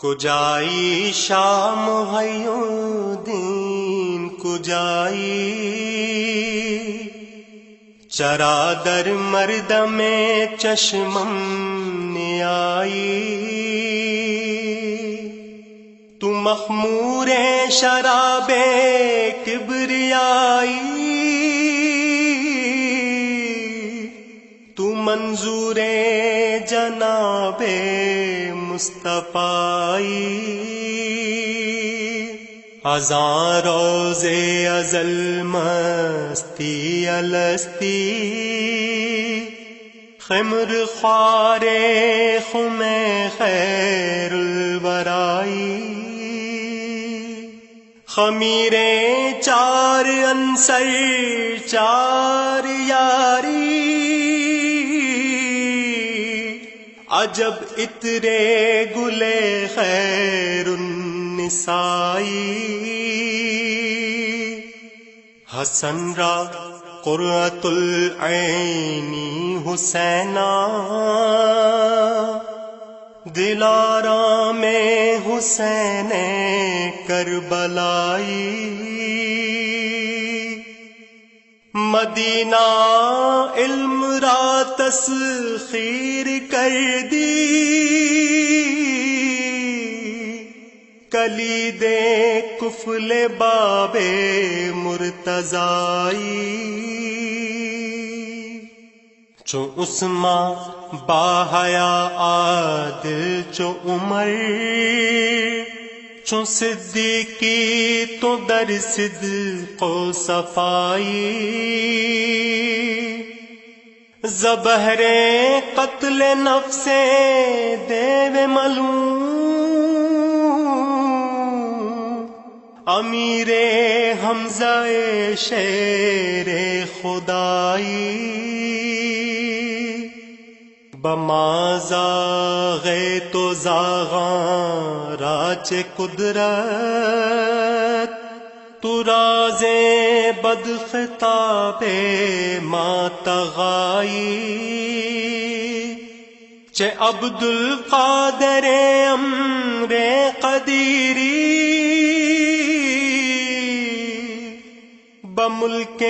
کجائی شاہ محی الدین کجائی، چرا در مردم چشمم نیائی، تو مخمور شراب کبریائی، تو منظور جناب مصطفی، ازاں روز ازل مستی الستی، خمر خوار خم خیر الورائی، خمیر چار عنصر چار یاری، عجب عطرے گلے خیر النسائی، حسن را قرۃ العینی حسینہ، دلارام میں حسین کربلائی، مدینہ علم را تسخیر کر دی، کلید کفل باب مرتضائی، چو عثمان با حیا عادل چو عمر، چو صدیقی تو در صدق و صفائی، زبہر قتل نفس دیو ملعون، امیر حمزہ شیر خدائی، بما زاغ تو زاغاں راچ قدرت، تو راز بد خطاب ما تغائی، چے عبد القادر امر قدیری، بملک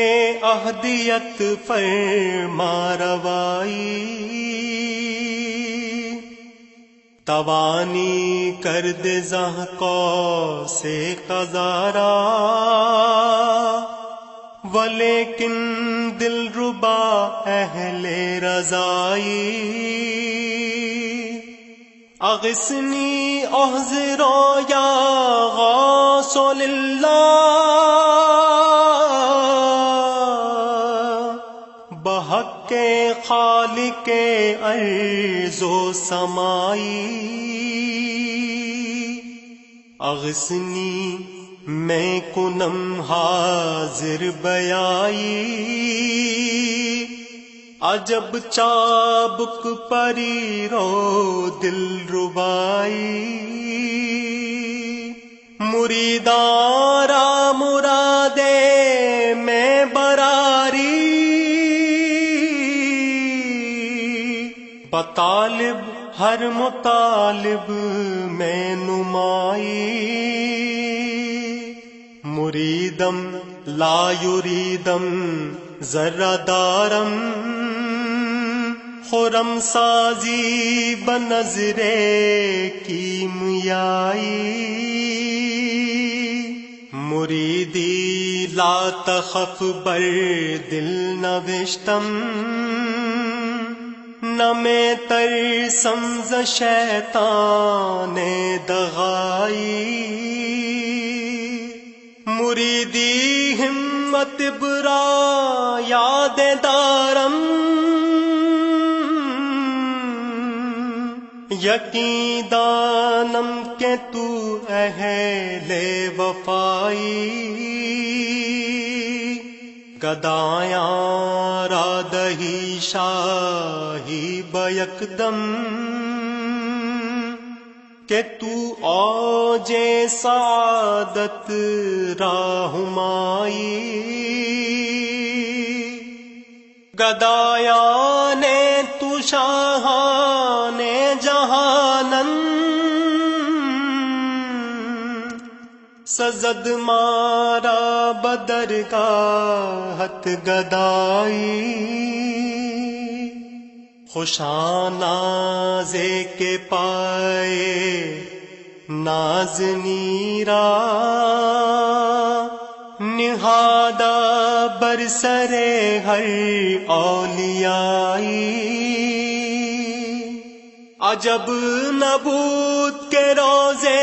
احدیت فرما روائی، توانی کرد زہ کو سے قذارا، ولیکن دل ربا اہل رضائی، اغثنی احذر یا غاث للہ، بحق خالق ارض و سمائی، اغثنی میں کنم حاضر بیائی، عجب چابک پری رو دل ربائی، مریداں را مرادے میں براری، بطالب ہر مطالب میں نمائی، مریدم لا یریدم ذرہ دارم، خرم سازی بنظر کیمیائی، مریدی لا تخف بر دل نوشتم، نہ میں ترسم ز شیطان دغائی، مریدی ہمت برا یاد دارم، یقین دانم کہ تو اہل وفائی، گدایاں را دہی شاہی بیکدم، کہ تو اوج سعادت را ہمائی، گدایان تو شاہان جہانن، سزد مارا بدرگاہت گدائی خوشا نازے کے پائے نازنی را نہادا برسر ہر اولیائی عجب نبوت کے روزے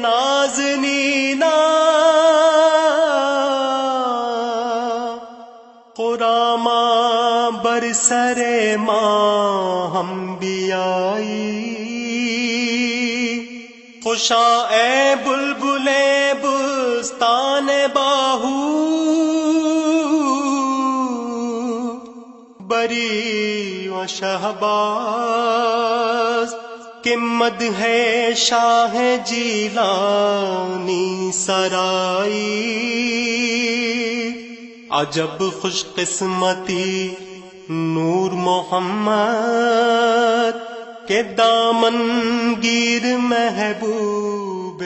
نازنینا قراما برسر ماں ہم بیائی خوشا اے بلبلے بستان باہو بری و شہباز کہ مد ہے شاہ جیلانی سرائی عجب خوش قسمتی نور محمد کے دامن گیر محبوب